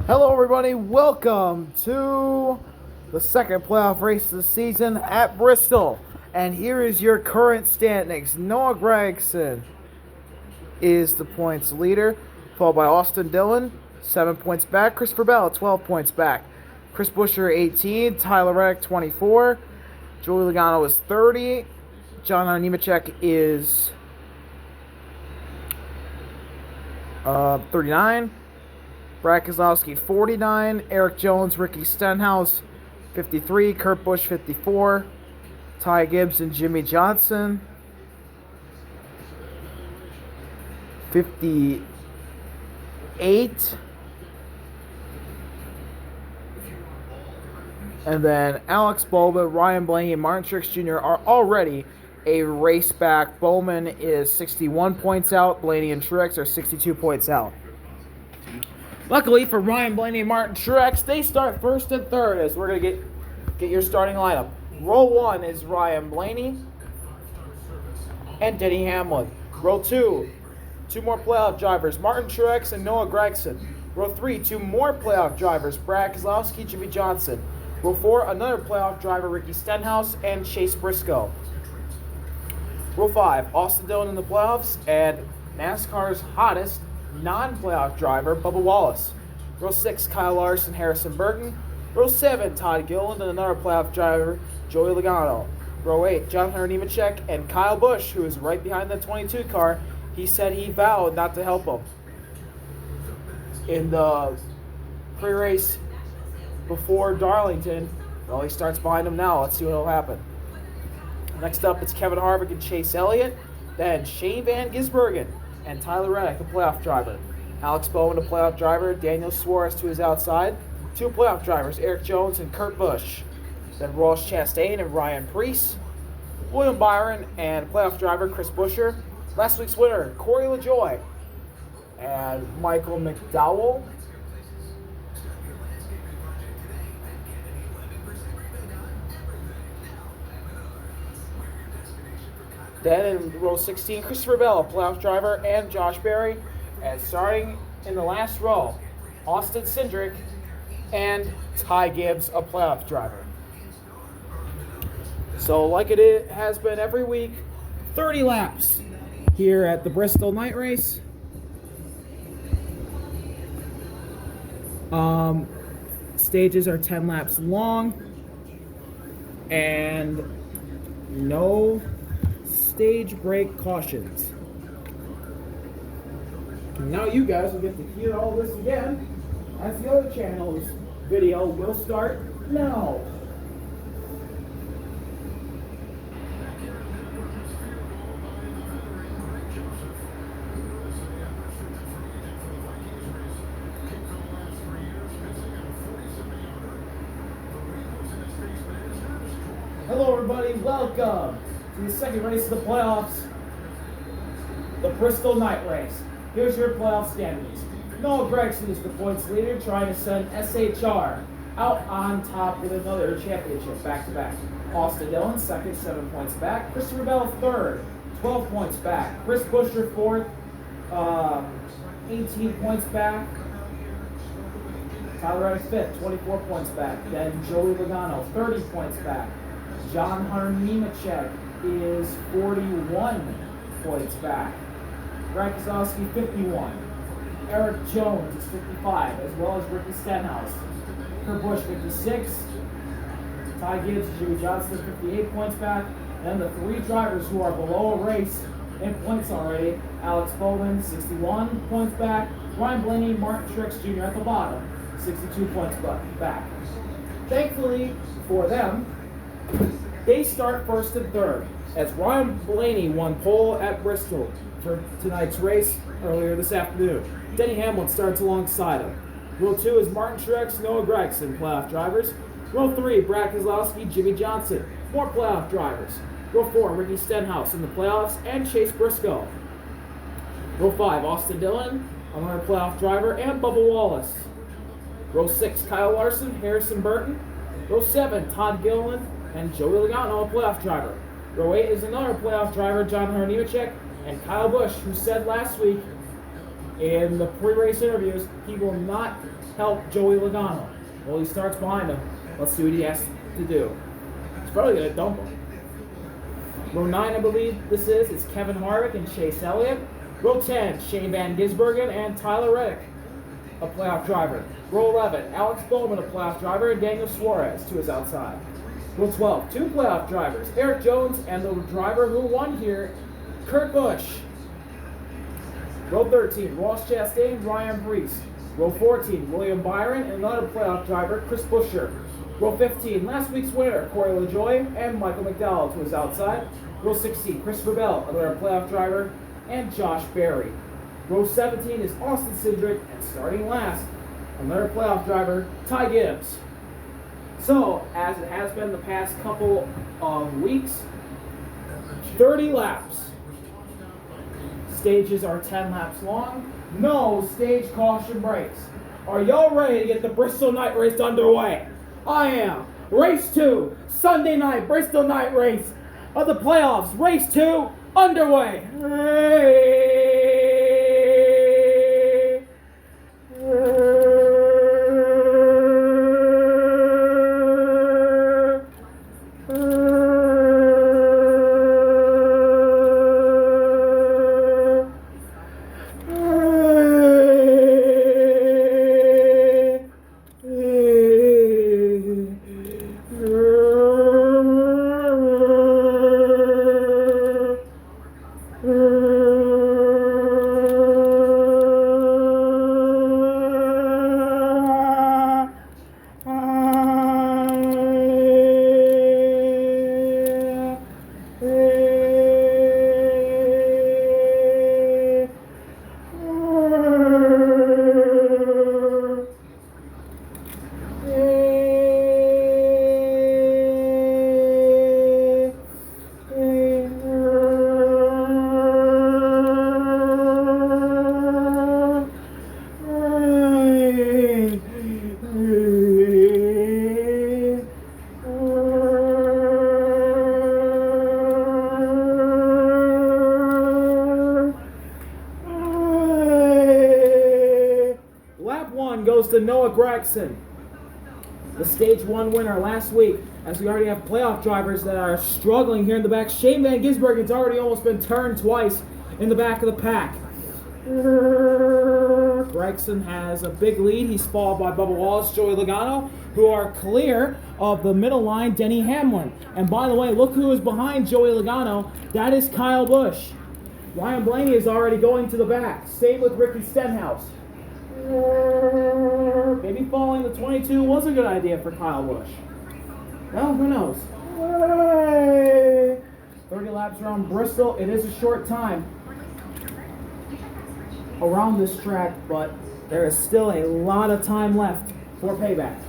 Hello, everybody. Welcome to the second playoff race of the season at Bristol. And here is your current standings. Noah Gregson is the points leader, followed by Austin Dillon, 7 points back. Christopher Bell, 12 points back. Chris Buescher, 18. Tyler Reddick, 24. Joey Logano is 30. John Nemechek is 39. Brad Keselowski, 49. Eric Jones, Ricky Stenhouse, 53. Kurt Busch, 54. Ty Gibbs and Jimmy Johnson, 58. And then Alex Bowman, Ryan Blaney, and Martin Truex Jr. are already a race back. Bowman is 61 points out. Blaney and Truex are 62 points out. Luckily for Ryan Blaney and Martin Truex, they start first and third as we're going to get your starting lineup. Row 1 is Ryan Blaney and Denny Hamlin. Row 2, two more playoff drivers, Martin Truex and Noah Gregson. Row 3, two more playoff drivers, Brad Keselowski, Jimmy Johnson. Row 4, another playoff driver, Ricky Stenhouse and Chase Briscoe. Row 5, Austin Dillon in the playoffs and NASCAR's hottest non-playoff driver, Bubba Wallace. Row 6, Kyle Larson, Harrison Burton. Row 7, Todd Gilliland and another playoff driver, Joey Logano. Row 8, Jonathan Nemechek and Kyle Busch, who is right behind the 22 car. He said he vowed not to help him in the pre-race before Darlington. Well, he starts behind him now. Let's see what will happen. Next up, it's Kevin Harvick and Chase Elliott. Then Shane Van Gisbergen and Tyler Reddick, a playoff driver. Alex Bowman, a playoff driver. Daniel Suarez to his outside. Two playoff drivers, Eric Jones and Kurt Busch. Then Ross Chastain and Ryan Preece. William Byron and playoff driver Chris Buescher. Last week's winner, Corey LaJoie and Michael McDowell. Then in row 16, Christopher Bell, a playoff driver, and Josh Berry. And starting in the last row, Austin Cindric and Ty Gibbs, a playoff driver. So like it has been every week, 30 laps here at the Bristol Night Race. Stages are 10 laps long and no stage break cautions. Now you guys will get to hear all this again as the other channel's video will start now. Hello everybody, welcome to the second race of the playoffs, the Bristol Night Race. Here's your playoff standings. Noah Gregson is the points leader, trying to send SHR out on top with another championship back-to-back. Austin Dillon, second, 7 points back. Christopher Bell, third, 12 points back. Chris Buescher, fourth, 18 points back. Tyler Reddick, fifth, 24 points back. Then Joey Logano, 30 points back. John Hunter Nemechek is 41 points back. Brad Keselowski, 51. Eric Jones is 55, as well as Ricky Stenhouse. Kurt Busch, 56. Ty Gibbs and Jimmy Johnson, 58 points back. And the three drivers who are below a race in points already, Alex Bowman, 61 points back. Ryan Blaney, Martin Truex Jr. at the bottom, 62 points back. Thankfully for them, they start first and third, as Ryan Blaney won pole at Bristol for tonight's race earlier this afternoon. Denny Hamlin starts alongside him. Row 2 is Martin Truex, Noah Gregson, playoff drivers. Row 3, Brad Keselowski, Jimmy Johnson, more playoff drivers. Row 4, Ricky Stenhouse in the playoffs, and Chase Briscoe. Row 5, Austin Dillon, another playoff driver, and Bubba Wallace. Row 6, Kyle Larson, Harrison Burton. Row 7, Todd Gilliland and Joey Logano, a playoff driver. Row 8 is another playoff driver, Jonathan Nemechek, and Kyle Busch, who said last week in the pre-race interviews, he will not help Joey Logano. Well, he starts behind him. Let's see what he has to do. He's probably going to dump him. Row 9, I believe this is. It's Kevin Harvick and Chase Elliott. Row 10, Shane Van Gisbergen and Tyler Reddick, a playoff driver. Row 11, Alex Bowman, a playoff driver, and Daniel Suarez to his outside. Row 12, 2 playoff drivers, Eric Jones and the driver who won here, Kurt Busch. Row 13, Ross Chastain, Ryan Preece. Row 14, William Byron and another playoff driver, Chris Buescher. Row 15, last week's winner, Corey LaJoie and Michael McDowell to his outside. Row 16, Christopher Bell, another playoff driver, and Josh Berry. Row 17 is Austin Cindric, and starting last, another playoff driver, Ty Gibbs. So, as it has been the past couple of weeks, 30 laps. Stages are 10 laps long. No stage caution breaks. Are y'all ready to get the Bristol Night Race underway? I am. Race 2, Sunday night Bristol Night Race of the playoffs. Race 2 underway. Goes to Noah Gragson, the Stage 1 winner last week, as we already have playoff drivers that are struggling here in the back. Shane Van Gisbergen's already almost been turned twice in the back of the pack. Gragson has a big lead. He's followed by Bubba Wallace, Joey Logano, who are clear of the middle line, Denny Hamlin. And by the way, look who is behind Joey Logano. That is Kyle Busch. Ryan Blaney is already going to the back. Same with Ricky Stenhouse. Maybe following the 22 was a good idea for Kyle Busch. Well, who knows? 30 laps around Bristol. It is a short time around this track, but there is still a lot of time left for payback.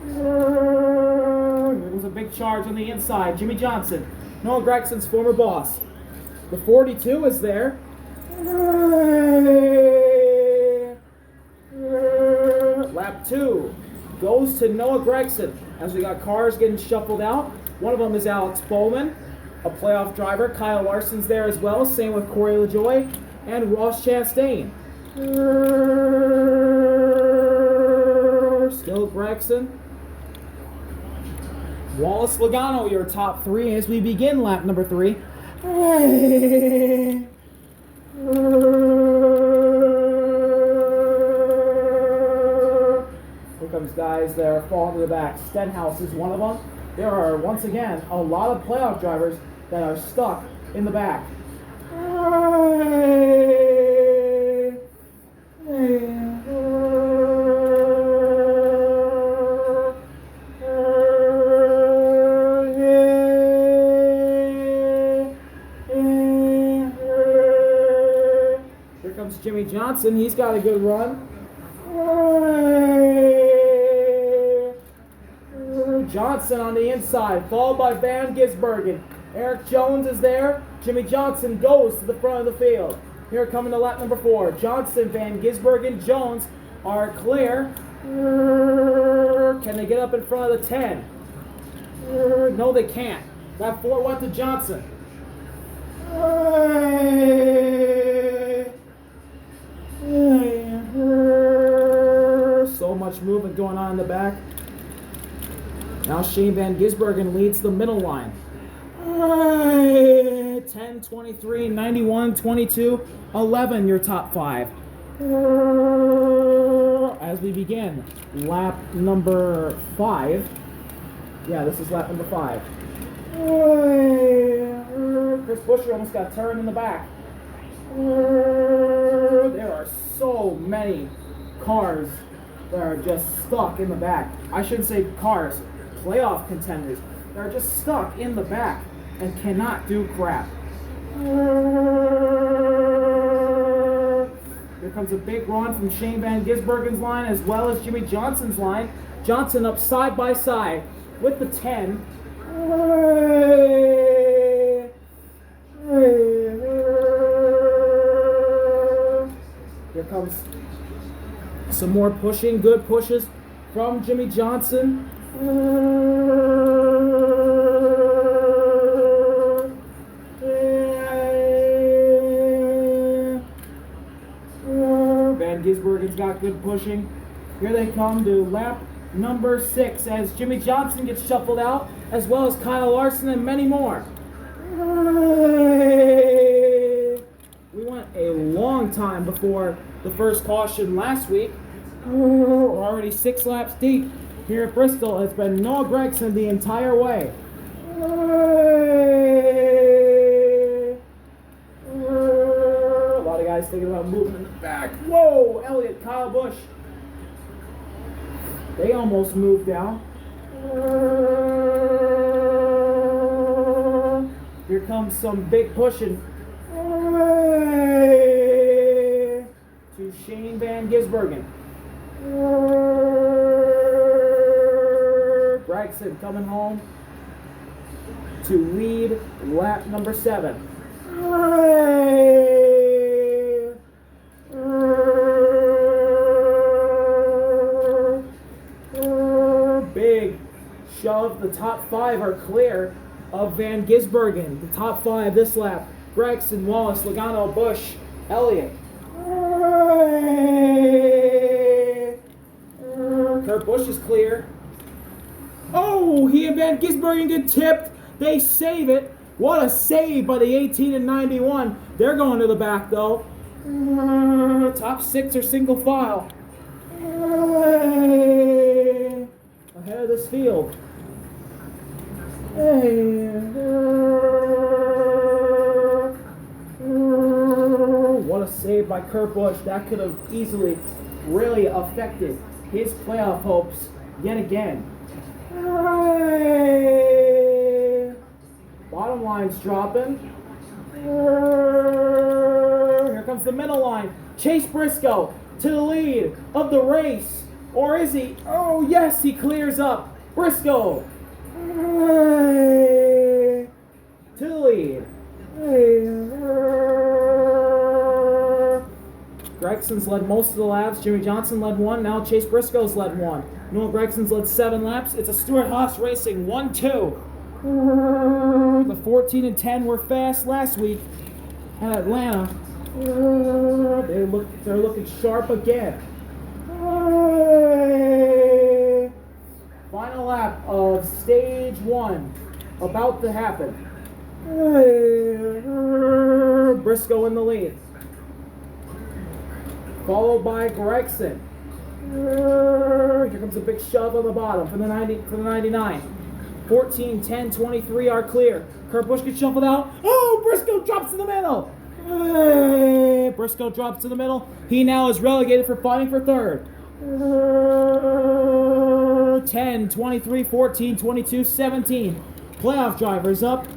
There was a big charge on the inside. Jimmy Johnson, Noah Gragson's former boss. The 42 is there. Lap 2 goes to Noah Gragson as we got cars getting shuffled out. One of them is Alex Bowman, a playoff driver. Kyle Larson's there as well. Same with Corey LaJoie and Ross Chastain. Still Gragson. Wallace Logano, your top 3 as we begin lap number 3. Here comes guys that are falling to the back. Stenhouse is one of them. There are, once again, a lot of playoff drivers that are stuck in the back. Here comes Jimmy Johnson. He's got a good run. Johnson on the inside, followed by Van Gisbergen. Eric Jones is there. Jimmy Johnson goes to the front of the field. Here coming to lap number 4. Johnson, Van Gisbergen, Jones are clear. Can they get up in front of the 10? No, they can't. Lap 4 went to Johnson. much movement going on in the back. Now Shane Van Gisbergen leads the middle line. 10, 23, 91, 22, 11, your top 5. As we begin lap number 5. Yeah, this is lap number 5. Chris Buescher almost got turned in the back. There are so many cars that are just stuck in the back. I shouldn't say cars, playoff contenders. They're just stuck in the back and cannot do crap. Here comes a big run from Shane Van Gisbergen's line as well as Jimmy Johnson's line. Johnson up side by side with the 10. Here comes some more pushing, good pushes from Jimmy Johnson. Van Gisbergen's got good pushing. Here they come to lap number 6 as Jimmy Johnson gets shuffled out, as well as Kyle Larson and many more. We went a long time before the first caution last week. We're already 6 laps deep here at Bristol. It's been Noah Gragson the entire way. A lot of guys thinking about moving in the back. Whoa, Elliott, Kyle Busch. They almost moved down. Here comes some big pushing to Shane Van Gisbergen. Gragson coming home to lead lap number 7. Big shove. The top 5 are clear of Van Gisbergen. The top 5 this lap: Gragson, Wallace, Logano, Busch, Elliott. Kurt Busch is clear. Oh, he and Van Gisbergen get tipped. They save it. What a save by the 18 and 91. They're going to the back though. Top 6 are single file. Ahead of this field. What a save by Kurt Busch. That could have easily really affected his playoff hopes yet again. Bottom line's dropping. Here comes the middle line. Chase Briscoe to the lead of the race. Or is he? Oh, yes, he clears up. Briscoe to the lead. Gregson's led most of the laps. Jimmy Johnson led 1. Now Chase Briscoe's led 1. Noah Gregson's led 7 laps. It's a Stuart Haas Racing 1-2. The 14 and 10 were fast last week at Atlanta. They're looking sharp again. Final lap of stage 1 about to happen. Briscoe in the lead, followed by Gregson. Here comes a big shove on the bottom for the 99. 14, 10, 23 are clear. Kurt Busch gets shuffled out. Oh, Briscoe drops in the middle. Briscoe drops to the middle. He now is relegated for fighting for third. 10, 23, 14, 22, 17. Playoff drivers up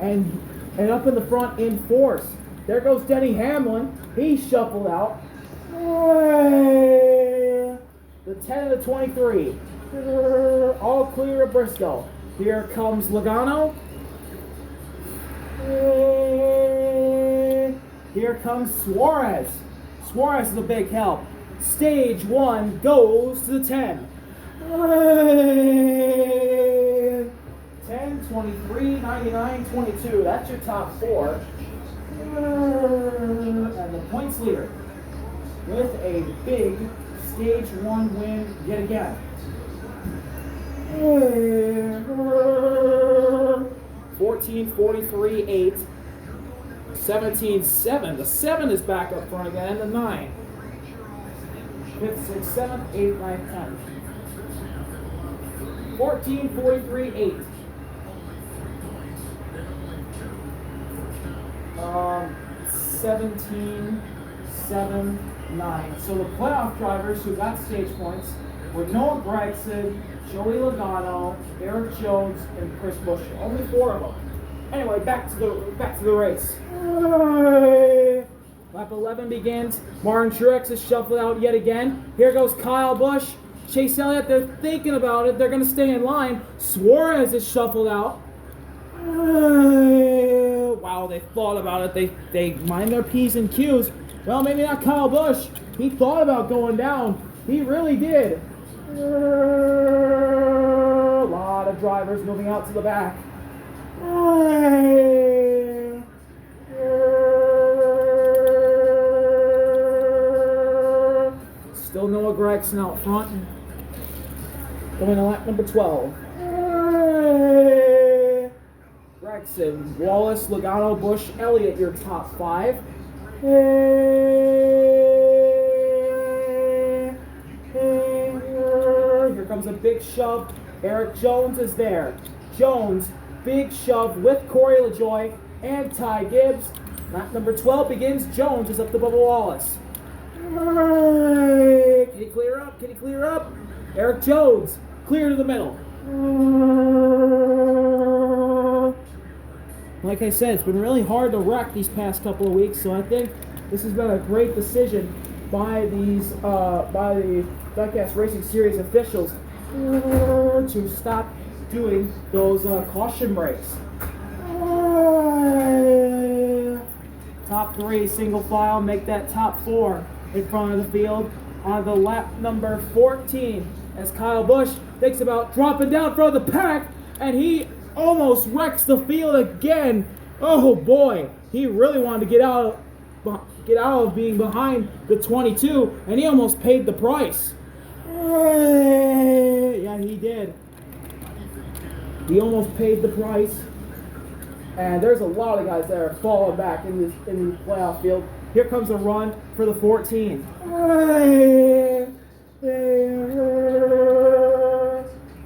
and up in the front in force. There goes Denny Hamlin. He's shuffled out. The 10 and the 23. All clear of Briscoe. Here comes Logano. Here comes Suarez. Suarez is a big help. Stage 1 goes to the 10. 10, 23, 99, 22. That's your top 4. And the points leader with a big stage 1 win yet again. 14-43-8. 17-7. The 7 is back up front again, and the 9. 5th, 6th, 7th, 8th, 9th, 10th. 14-43-8. 17-7-9. So the playoff drivers who got stage points were Noah Gregson, Joey Logano, Eric Jones, and Chris Buescher. Only 4 of them. Anyway, back to the race. Lap 11 begins. Martin Truex is shuffled out yet again. Here goes Kyle Busch. Chase Elliott, they're thinking about it. They're going to stay in line. Suarez is shuffled out. Wow, they thought about it. They mind their P's and Q's. Well, maybe not Kyle Busch. He thought about going down. He really did. A lot of drivers moving out to the back. Still Noah Gregson out front. Going to lap number 12. Gregson, Wallace, Logano, Busch, Elliott, your top 5. Here comes a big shove. Eric Jones is there. Jones, big shove with Corey LaJoie and Ty Gibbs. Lap number 12 begins. Jones is up to Bubba Wallace. Can he clear up? Can he clear up? Eric Jones, clear to the middle. Like I said, it's been really hard to wreck these past couple of weeks, so I think this has been a great decision by these by the Diecast Racing Series officials to stop doing those caution breaks. Top 3 single file, make that top 4 in front of the field on the lap number 14 as Kyle Busch thinks about dropping down from the pack, and he almost wrecks the field again. Oh boy, he really wanted to get out of being behind the 22, and he almost paid the price. Yeah, he did. He almost paid the price. And there's a lot of guys that are falling back in the playoff field. Here comes a run for the 14.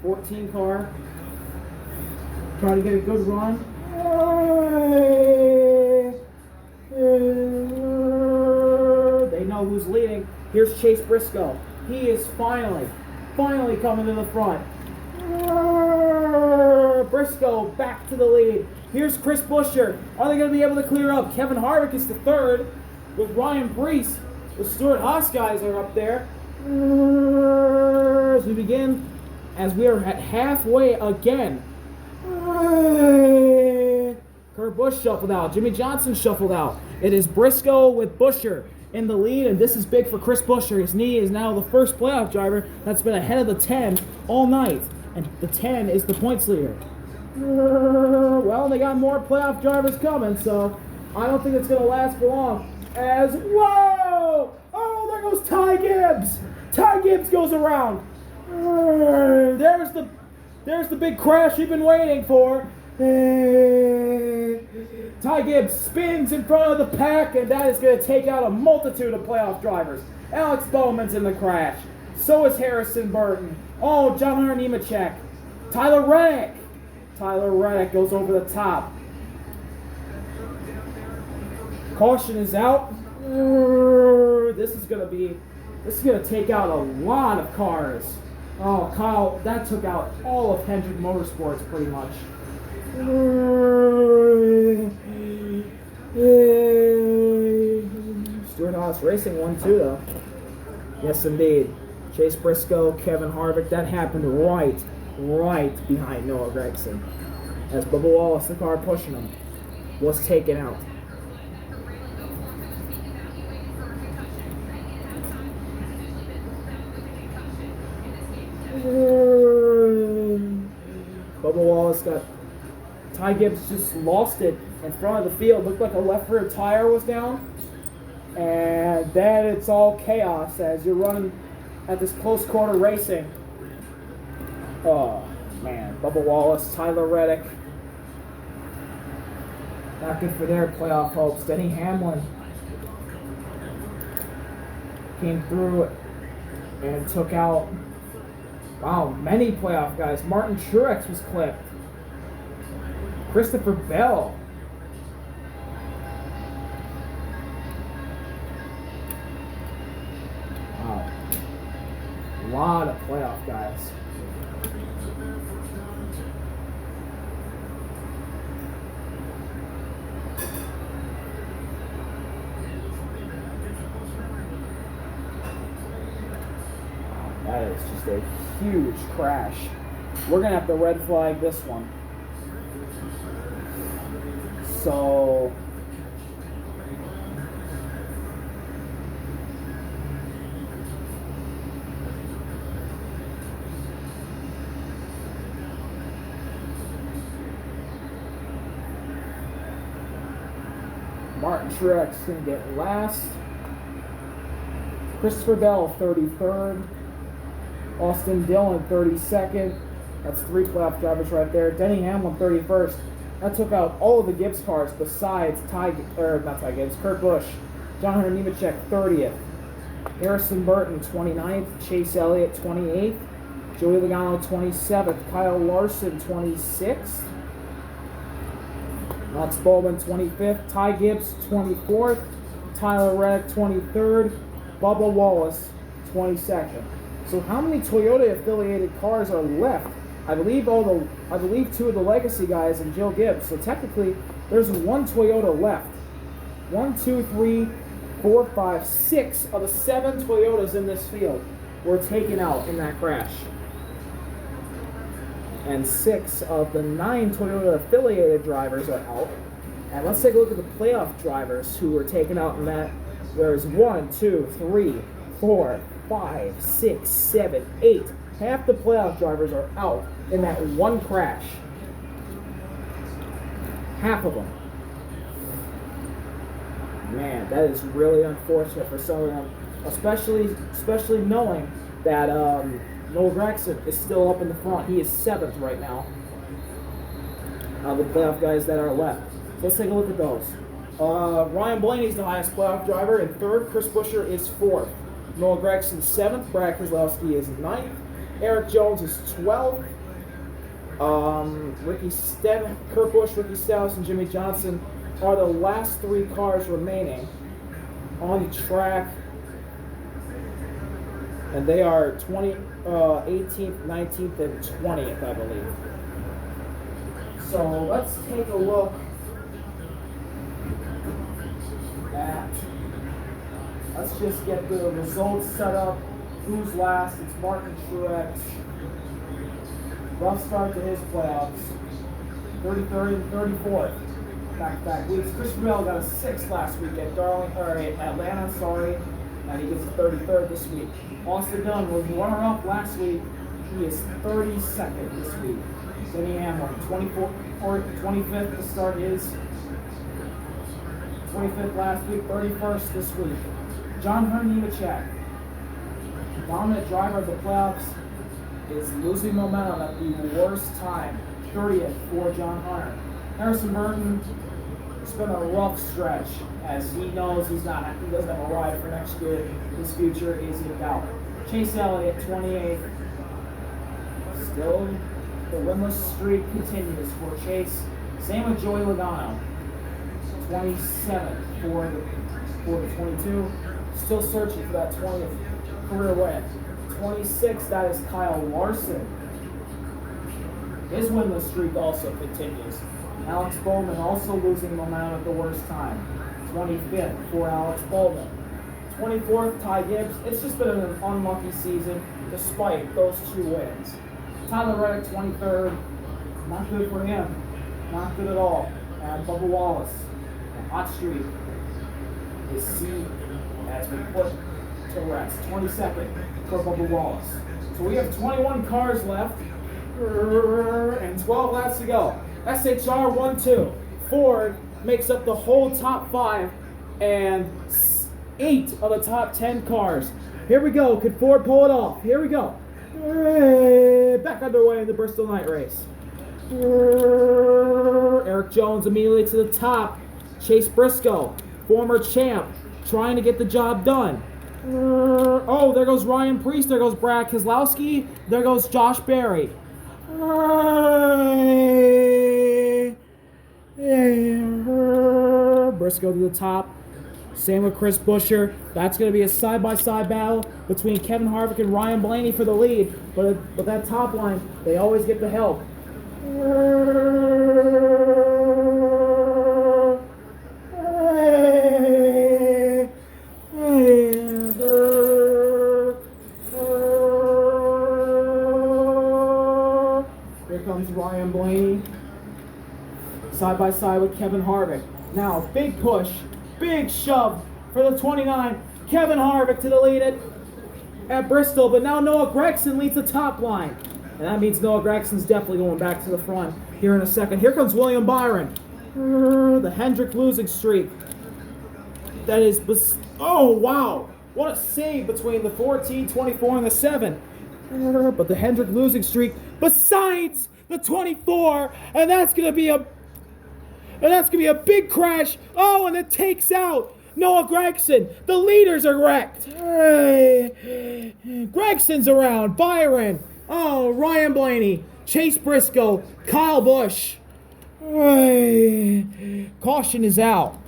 14 car. Trying to get a good run. They know who's leading. Here's Chase Briscoe. He is finally coming to the front. Briscoe back to the lead. Here's Chris Buescher. Are they going to be able to clear up? Kevin Harvick is the third with Ryan Preece. The Stuart Haas guys are up there. As we are at halfway again. Kurt Busch shuffled out. Jimmy Johnson shuffled out. It is Briscoe with Buescher in the lead, and this is big for Chris Buescher. His knee is now the first playoff driver that's been ahead of the 10 all night, and the 10 is the points leader. Well, they got more playoff drivers coming, so I don't think it's going to last for long. Whoa! Oh, there goes Ty Gibbs. Ty Gibbs goes around. There's the big crash we've been waiting for. Ty Gibbs spins in front of the pack, and that is going to take out a multitude of playoff drivers. Alex Bowman's in the crash. So is Harrison Burton. Oh, John Hunter Nemechek. Tyler Reddick. Tyler Reddick goes over the top. Caution is out. This is going to take out a lot of cars. Oh, Kyle, that took out all of Hendrick Motorsports pretty much. Stuart Haas Racing won too, though. Yes, indeed. Chase Briscoe, Kevin Harvick. That happened right behind Noah Gregson. As Bubba Wallace, the car pushing him, was taken out. Bubba Wallace got Ty Gibbs just lost it in front of the field. Looked like a left rear tire was down. And then it's all chaos as you're running at this close quarter racing. Oh, man. Bubba Wallace, Tyler Reddick. Not good for their playoff hopes. Denny Hamlin came through and took out, wow, many playoff guys. Martin Truex was clipped. Christopher Bell. Wow. A lot of playoff guys. That is just a huge crash. We're going to have to red flag this one. So, Martin Truex is going to get last. Christopher Bell, 33rd. Austin Dillon, 32nd. That's 3 playoff drivers right there. Denny Hamlin, 31st. That took out all of the Gibbs cars besides Kurt Busch. John Hunter Nemechek, 30th. Harrison Burton, 29th. Chase Elliott, 28th. Joey Logano, 27th. Kyle Larson, 26th. Alex Bowman, 25th. Ty Gibbs, 24th. Tyler Reddick, 23rd. Bubba Wallace, 22nd. So how many Toyota affiliated cars are left? I believe 2 of the legacy guys and Joe Gibbs. So technically, there's 1 Toyota left. 1, 2, 3, 4, 5, 6 of the 7 Toyotas in this field were taken out in that crash. And 6 of the 9 Toyota affiliated drivers are out. And let's take a look at the playoff drivers who were taken out in that. There's 1, 2, 3, 4, 5, 6, 7, 8. Half the playoff drivers are out in that one crash. Half of them. Man, that is really unfortunate for some of them, especially knowing that Noel Gragson is still up in the front. He is 7th right now. The playoff guys that are left. So let's take a look at those. Ryan Blaney's the highest playoff driver, and 3rd. Chris Buescher is 4th. Noel Gragson 7th. Brad Keselowski is 9th. Eric Jones is 12th. Kurt Busch, Ricky Stenhouse, and Jimmy Johnson are the last 3 cars remaining on the track. And they are 18th, 19th, and 20th, I believe. So let's take a look at, let's just get the results set up. Who's last? It's Martin Truex. Rough start to his playoffs. 33rd and 34th. Back-to-back weeks. Chris Bell got a 6th last week at Atlanta, and he gets a 33rd this week. Austin Dillon was runner-up last week. He is 32nd this week. Denny Hamlin, 25th to start his. 25th last week, 31st this week. John Hunter Nemechek, dominant driver of the playoffs, is losing momentum at the worst time. 30th for John Hunter. Harrison Burton, it's been a rough stretch, as he knows he doesn't have a ride for next year. His future is in doubt. Chase Elliott, 28th. Still, the winless streak continues for Chase. Same with Joey Logano, 27th for the 22. Still searching for that 20th career win. 26th, that is Kyle Larson. His winless streak also continues. Alex Bowman also losing momentum at the worst time. 25th for Alex Bowman. 24th, Ty Gibbs. It's just been an unlucky season despite those 2 wins. Tyler Reddick, 23rd. Not good for him. Not good at all. And Bubba Wallace, a hot streak, is seen as we put to rest. 22nd for Bubba Wallace. So we have 21 cars left and 12 laps to go. SHR 1-2. Ford makes up the whole top 5, and 8 of the top 10 cars. Here we go. Could Ford pull it off? Here we go. Back underway in the Bristol night race. Eric Jones immediately to the top. Chase Briscoe, former champ, trying to get the job done. Oh, there goes Ryan Preece. There goes Brad Keselowski. There goes Josh Berry. Briscoe to the top. Same with Chris Buescher. That's going to be a side-by-side battle between Kevin Harvick and Ryan Blaney for the lead. But that top line, they always get the help. Here comes Ryan Blaney. Side by side with Kevin Harvick. Now, big push, big shove for the 29. Kevin Harvick to the lead at Bristol, but now Noah Gragson leads the top line. And that means Noah Gragson's definitely going back to the front here in a second. Here comes William Byron. The Hendrick losing streak. That is, oh wow, what a save between the 14, 24, and the 7. But the Hendrick losing streak besides the 24, and that's gonna be a big crash. Oh, and it takes out Noah Gragson. The leaders are wrecked. Gragson's around. Byron. Oh, Ryan Blaney. Chase Briscoe. Kyle Busch. Caution is out.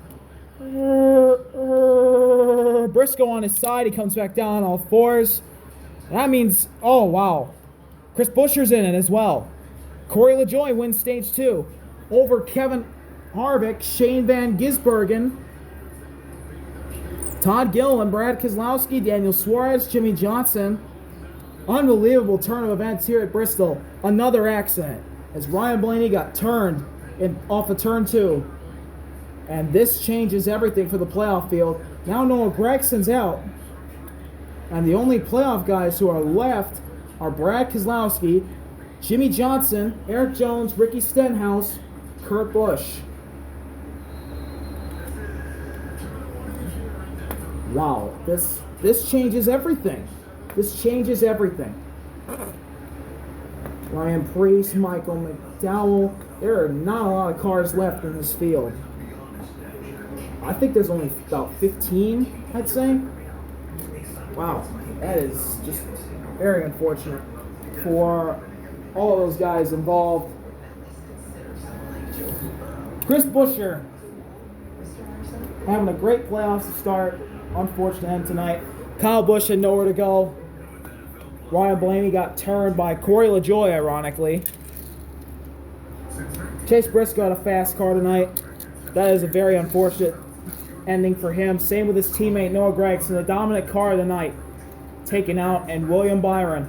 Briscoe on his side. He comes back down on all fours. That means, oh, wow. Chris Buescher's in it as well. Corey LaJoie wins stage 2 over Kevin Harvick, Shane Van Gisbergen, Todd Gilliland, Brad Keselowski, Daniel Suarez, Jimmy Johnson. Unbelievable turn of events here at Bristol. Another accident as Ryan Blaney got turned off of turn 2. And this changes everything for the playoff field. Now Noah Gragson's out. And the only playoff guys who are left are Brad Keselowski, Jimmy Johnson, Eric Jones, Ricky Stenhouse, Kurt Busch. Wow, this changes everything. This changes everything. Ryan Preece, Michael McDowell. There are not a lot of cars left in this field. I think there's only about 15, I'd say. Wow, that is just very unfortunate for all of those guys involved. Chris Buescher having a great playoffs to start. Unfortunate end tonight. Kyle Busch had nowhere to go. Ryan Blaney got turned by Corey LaJoie, ironically. Chase Briscoe had a fast car tonight. That is a very unfortunate ending for him. Same with his teammate Noah Gragson, the dominant car of the night, taken out, and William Byron.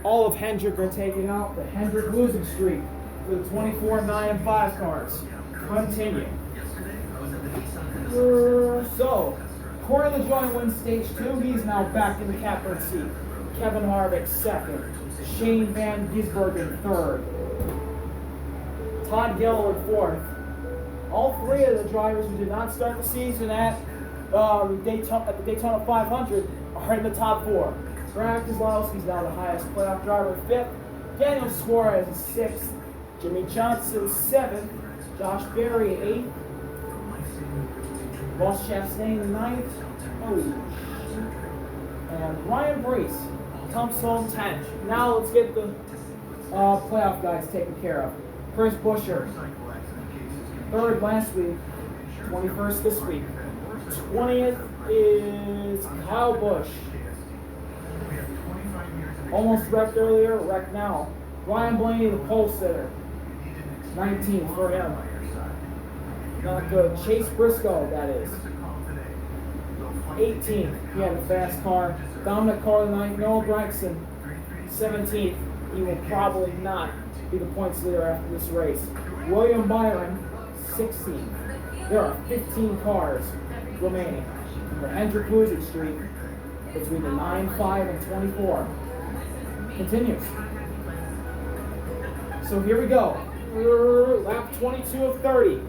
All of Hendrick are taken out. The Hendrick losing streak for the 24, 9, and 5 cars continue. So, Corey LaJoie wins stage 2. He's now back in the catbird seat. Kevin Harvick 2nd. Shane Van Gisbergen 3rd. Todd Gilliland 4th. All 3 of the drivers who did not start the season at the Daytona 500 are in the top 4. Brad Keselowski's now the highest playoff driver, 5th. Daniel Suarez is 6th. Jimmy Johnson 7th. Josh Berry 8th. Ross Chastain 9th. And Ryan Preece comes home 10th. Now let's get the playoff guys taken care of. Chris Buescher, 3rd last week, 21st this week. 20th is Kyle Busch. Almost wrecked earlier, wrecked now. Ryan Blaney, the pole sitter. 19th for him. Not good. Chase Briscoe, that is. 18th, he had a fast car. Dominant car tonight, Noah Gragson. 17th, he will probably not be the points leader after this race. William Byron, 16th. There are 15 cars remaining. The Hendrick losing streak between the 9, 5, and 24 continues. So here we go. Lap 22 of 30.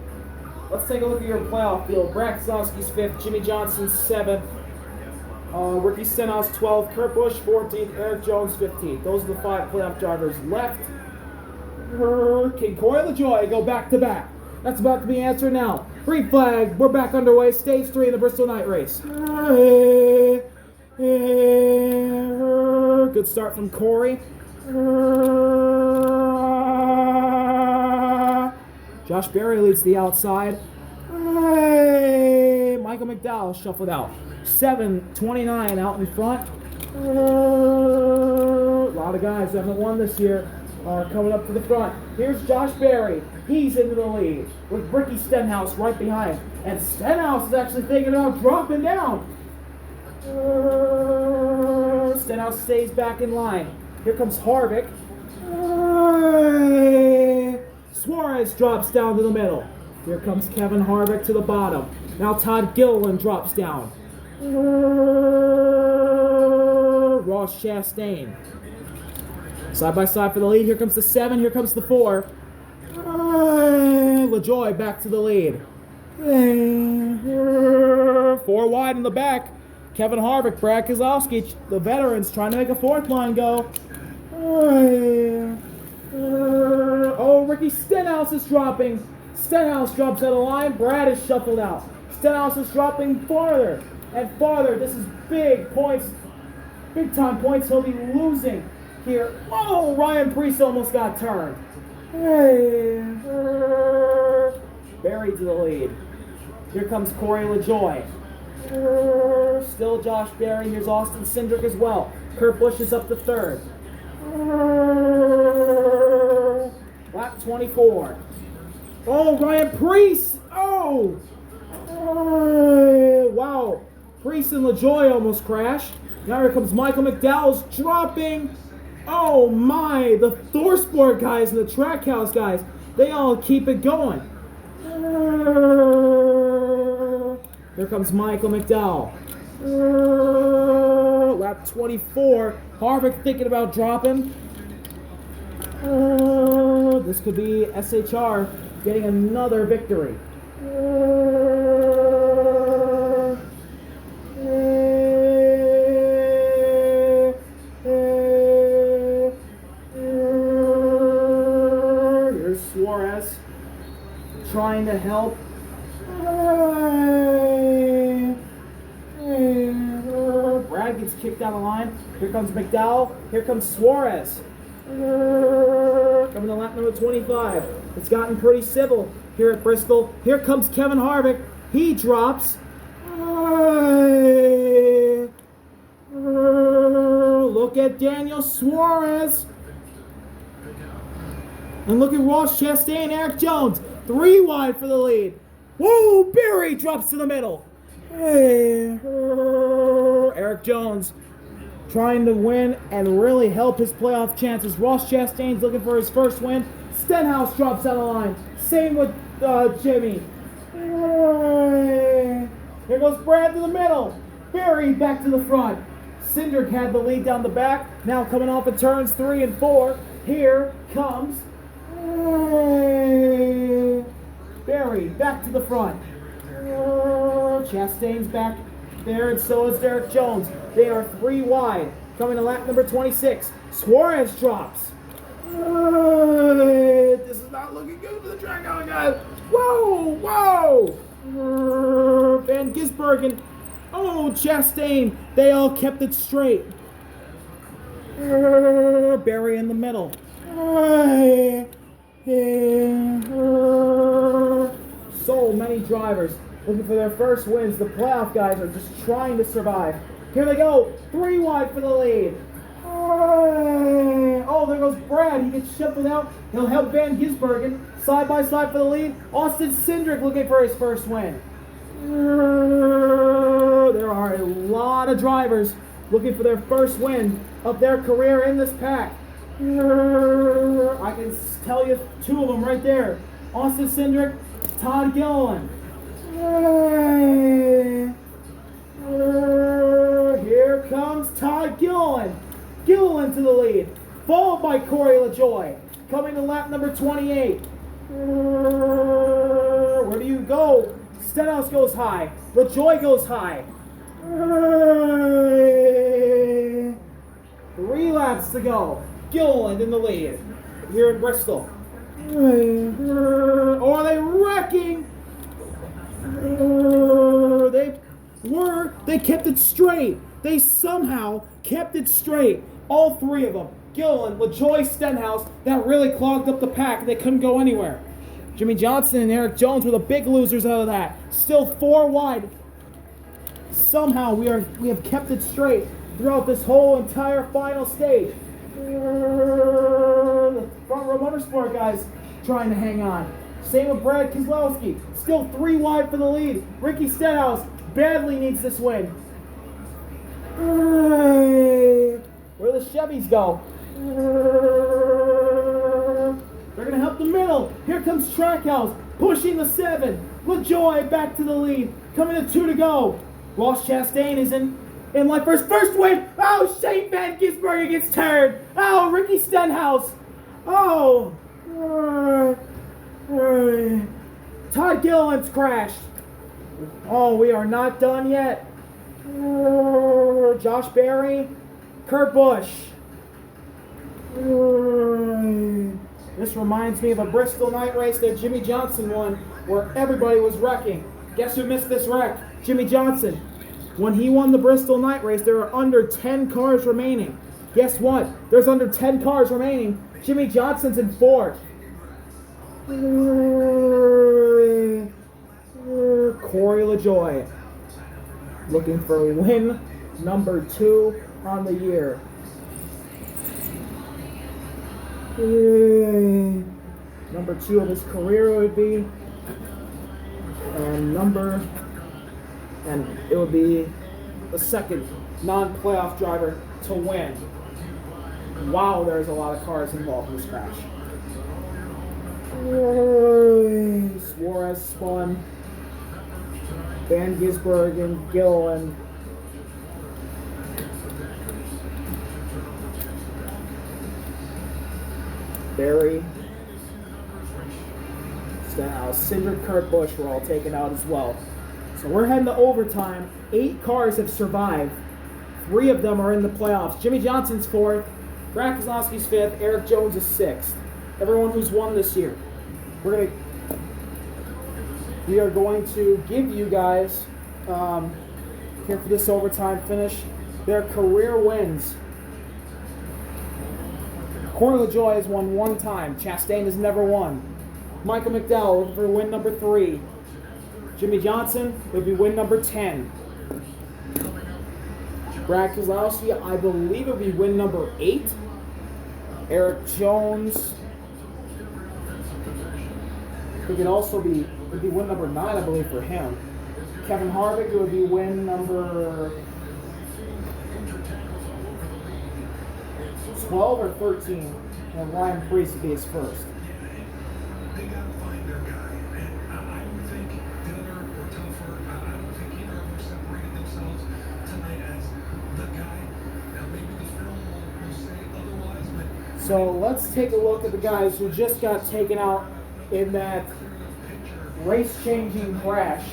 Let's take a look at your playoff field. Brad Keselowski's 5th, Jimmy Johnson's 7th, Ricky Stenhouse 12th, Kurt Busch 14th, Eric Jones 15th. Those are the 5 playoff drivers left. Can Corey LaJoie go back to back? That's about to be answered now. Green flag, we're back underway. Stage 3 in the Bristol Night Race. Good start from Corey. Josh Berry leads the outside. Michael McDowell shuffled out. 7:29 out in front. A lot of guys that haven't won this year are coming up to the front. Here's Josh Berry. He's into the lead with Ricky Stenhouse right behind. And Stenhouse is actually thinking about dropping down. Stenhouse stays back in line. Here comes Harvick. Suarez drops down to the middle. Here comes Kevin Harvick to the bottom. Now Todd Gilliland drops down. Ross Chastain. Side by side for the lead. Here comes the 7. Here comes the 4. LaJoie back to the lead. 4 wide in the back. Kevin Harvick, Brad Keselowski, the veterans trying to make a 4th line go. Oh, Ricky Stenhouse is dropping. Stenhouse drops out of line. Brad is shuffled out. Stenhouse is dropping farther and farther. This is big points. Big time points. He'll be losing here. Oh, Ryan Preece almost got turned. Buried to the lead. Here comes Corey LaJoie. Still Josh Berry. Here's Austin Cindric as well. Kurt Busch is up to 3rd. Lap 24. Oh, Ryan Preece. Oh. Wow. Preece and LaJoie almost crashed. Now here comes Michael McDowell's dropping. Oh my. The ThorSport guys and the Trackhouse guys, they all keep it going. Here comes Michael McDowell. Lap 24. Harvick thinking about dropping. This could be SHR getting another victory. Here's Suarez trying to help. Brad gets kicked down the line. Here comes McDowell. Here comes Suarez. Coming to lap number 25. It's gotten pretty civil here at Bristol. Here comes Kevin Harvick. He drops. Look at Daniel Suarez. And look at Ross Chastain, Eric Jones. 3 wide for the lead. Whoa, Berry drops to the middle. Eric Jones trying to win and really help his playoff chances. Ross Chastain's looking for his first win. Stenhouse drops out of line. Same with Jimmy. Here goes Brad to the middle. Berry back to the front. Cindric had the lead down the back. Now coming off of turns 3 and 4. Here comes Berry back to the front. Chastain's back there, and so is Derek Jones. They are 3 wide. Coming to lap number 26. Suarez drops. This is not looking good for the track out, guys. Whoa, whoa. Van Gisbergen. Oh, Chastain. They all kept it straight. Berry in the middle. So many drivers looking for their first wins. The playoff guys are just trying to survive. Here they go. 3 wide for the lead. Oh, there goes Brad. He gets shuffled out. He'll help Van Gisbergen. Side by side for the lead. Austin Cindric looking for his first win. There are a lot of drivers looking for their first win of their career in this pack. I can tell you 2 of them right there. Austin Cindric, Todd Gilliland. Here comes Todd Gilliland. Gilliland to the lead, followed by Corey LaJoie. Coming to lap number 28. Where do you go? Stenhouse goes high. LaJoie goes high. 3 laps to go. Gilliland in the lead here in Bristol. Oh, are they wrecking? They kept it straight. They somehow kept it straight. All 3 of them. Gilliland, LaJoy, Stenhouse, that really clogged up the pack. They couldn't go anywhere. Jimmy Johnson and Eric Jones were the big losers out of that. Still 4 wide. Somehow we have kept it straight throughout this whole entire final stage. The front row motorsport guys trying to hang on. Same with Brad Keselowski. Still 3 wide for the lead. Ricky Stenhouse badly needs this win. Where the Chevys go? They're going to help the middle. Here comes Trackhouse pushing the 7. LaJoy back to the lead. Coming to 2 to go. Ross Chastain is in line for his first win. Oh, Shane Van Gisbergen gets tired. Oh, Ricky Stenhouse. Oh. Todd Gilliland's crashed. Oh, we are not done yet. Josh Berry. Kurt Busch. This reminds me of a Bristol night race that Jimmy Johnson won where everybody was wrecking. Guess who missed this wreck? Jimmy Johnson. When he won the Bristol night race, there are under 10 cars remaining. Guess what? There's under 10 cars remaining. Jimmy Johnson's in 4th. Corey LaJoy looking for win number 2 on the year. Number 2 of his career would be, and it would be the second non-playoff driver to win. Wow, there's a lot of cars involved in this crash. Suarez spun. Van Gisbergen, Gilliland. Barry. Cindric, Kurt Busch were all taken out as well. So we're heading to overtime. 8 cars have survived. 3 of them are in the playoffs. Jimmy Johnson's 4th. Brad Keselowski's 5th. Eric Jones is 6th. Everyone who's won this year. We are going to give you guys, here for this overtime finish, their career wins. Corey LaJoy has won 1 time. Chastain has never won. Michael McDowell looking for win number 3. Jimmy Johnson would be win number 10. Brad Keselowski, I believe it would be win number 8. Eric Jones would also be win number 9, I believe, for him. Kevin Harvick, it would be win number 12 or 13, and Ryan Preece would be his first. So let's take a look at the guys who just got taken out in that race-changing crash.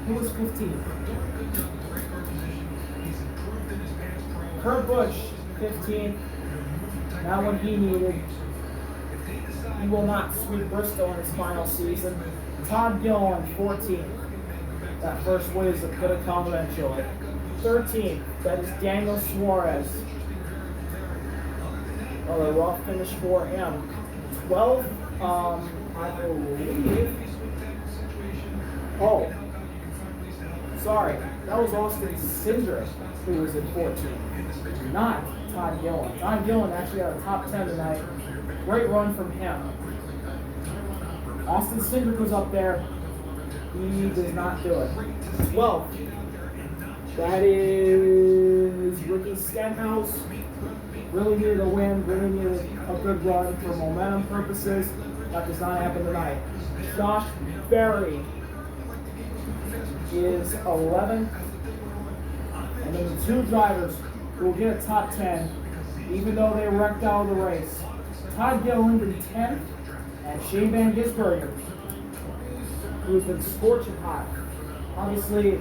He was 15. Kurt Busch, 15. Now when he needed, he will not sweep Bristol in his final season. Todd Gilliland, 14. That first win is going to come eventually. 13, that is Daniel Suarez. Oh, a rough finish for him. 12, I believe. Oh, sorry. That was Austin Cindric who was in 14. Not Todd Gilliland. Todd Gilliland actually had a top 10 tonight. Great run from him. Austin Cindric was up there. He does not do it. 12. That is Ricky Stenhouse. Really needed a win, really needed a good run for momentum purposes. That does not happen tonight. Josh Berry is 11. And then the 2 drivers who will get a top 10, even though they wrecked out of the race. Todd Gilliland in 10th, And Shane Van Gisbergen, who's been scorching hot. Obviously,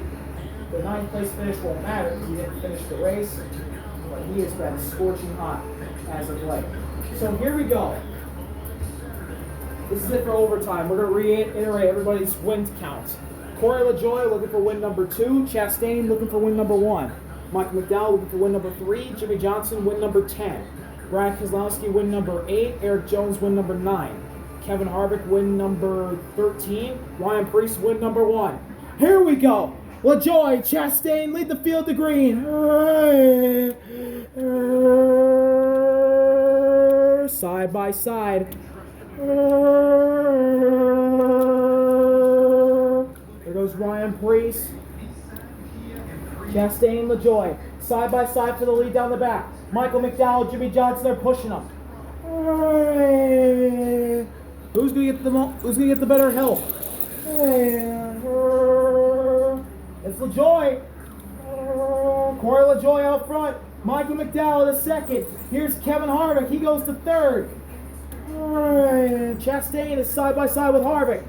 the 9th place finish won't matter because he didn't finish the race, but he has been scorching hot as of late. So here we go. This is it for overtime. We're going to reiterate everybody's win counts. Corey LaJoie looking for win number 2. Chastain looking for win number 1. Michael McDowell looking for win number 3. Jimmy Johnson win number 10. Brad Keselowski win number 8. Eric Jones win number 9. Kevin Harvick win number 13. Ryan Preece win number 1. Here we go. LaJoie, Chastain lead the field to green. Side by side. There goes Ryan Preece. Chastain, LaJoie, side by side for the lead down the back. Michael McDowell, Jimmy Johnson, they're pushing them. Who's gonna get the better help? It's LaJoie. Corey LaJoie out front. Michael McDowell to second. Here's Kevin Harvick. He goes to third. Chastain is side by side with Harvick.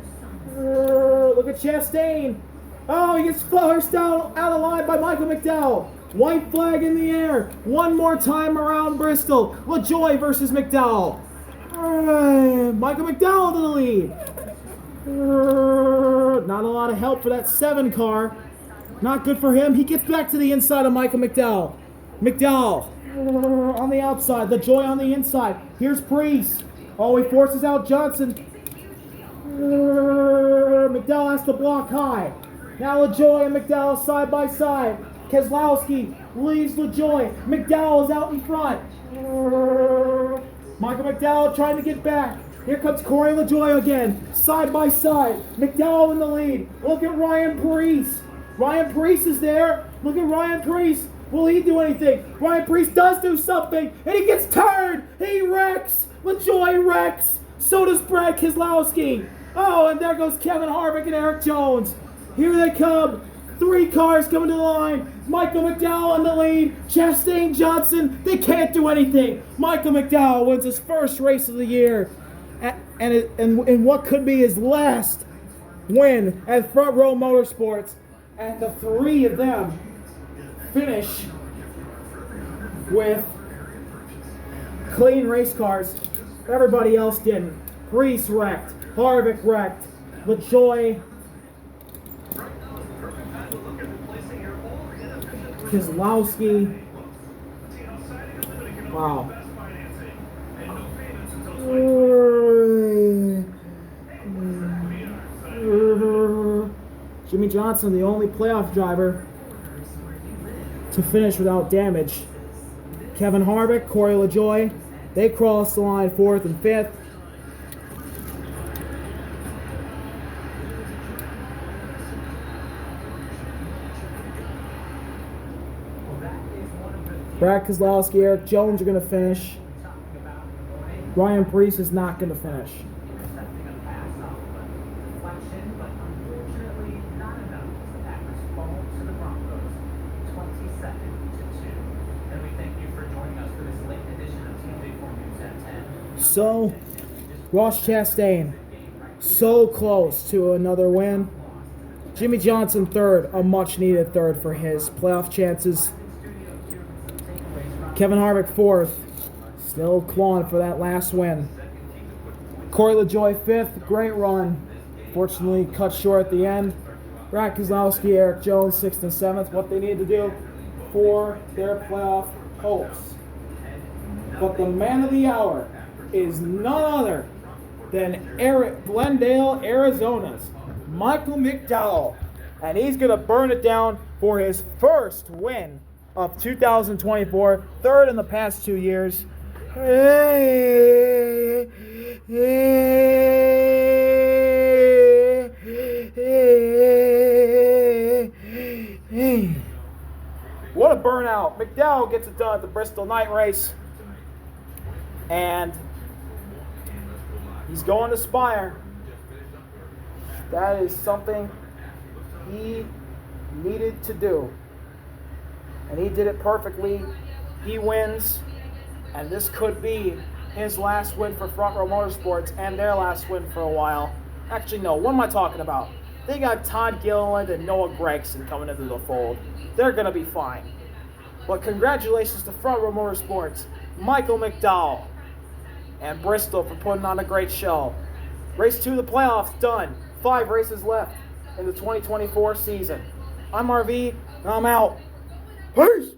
Look at Chastain. Oh, he gets forced out of line by Michael McDowell. White flag in the air. One more time around Bristol. LaJoie versus McDowell. Michael McDowell to the lead. Not a lot of help for that 7 car. Not good for him. He gets back to the inside of Michael McDowell. McDowell on the outside. LaJoie on the inside. Here's Preece. Oh, he forces out Johnson. McDowell has to block high. Now LaJoie and McDowell side by side. Keselowski leaves LaJoie. McDowell is out in front. Michael McDowell trying to get back. Here comes Corey LaJoie again. Side by side. McDowell in the lead. Look at Ryan Preece. Ryan Preece is there. Look at Ryan Preece. Will he do anything? Ryan Preece does do something. And he gets turned. He wrecks. LaJoie wrecks. So does Brad Keselowski. Oh, and there goes Kevin Harvick and Eric Jones. Here they come. 3 cars coming to the line. Michael McDowell in the lead. Chastain, Johnson, they can't do anything. Michael McDowell wins his first race of the year. And in what could be his last win at Front Row Motorsports. And the 3 of them finish with clean race cars. Everybody else didn't. Preece wrecked. Harvick wrecked. LaJoie. Keselowski. Wow. Jimmy Johnson, the only playoff driver to finish without damage. Kevin Harvick, Corey LaJoie, they crossed the line 4th and 5th. Brad Keselowski, Eric Jones are going to finish. Ryan Preece is not going to finish. So, Ross Chastain, so close to another win. Jimmy Johnson 3rd, a much-needed 3rd for his playoff chances. Kevin Harvick 4th, still clawing for that last win. Corey LaJoie 5th, great run. Fortunately cut short at the end. Brad Keselowski, Eric Jones 6th and 7th, what they need to do for their playoff hopes. But the man of the hour is none other than Glendale, Arizona's Michael McDowell. And he's going to burn it down for his first win of 2024, 3rd in the past 2 years. What a burnout. McDowell gets it done at the Bristol night race. And he's going to Spire. That is something he needed to do. And he did it perfectly. He wins. And this could be his last win for Front Row Motorsports and their last win for a while. Actually, no, what am I talking about? They got Todd Gilliland and Noah Gregson coming into the fold. They're going to be fine. But congratulations to Front Row Motorsports, Michael McDowell, and Bristol for putting on a great show. Race 2 of the playoffs done. 5 races left in the 2024 season. I'm RV, and I'm out. Peace!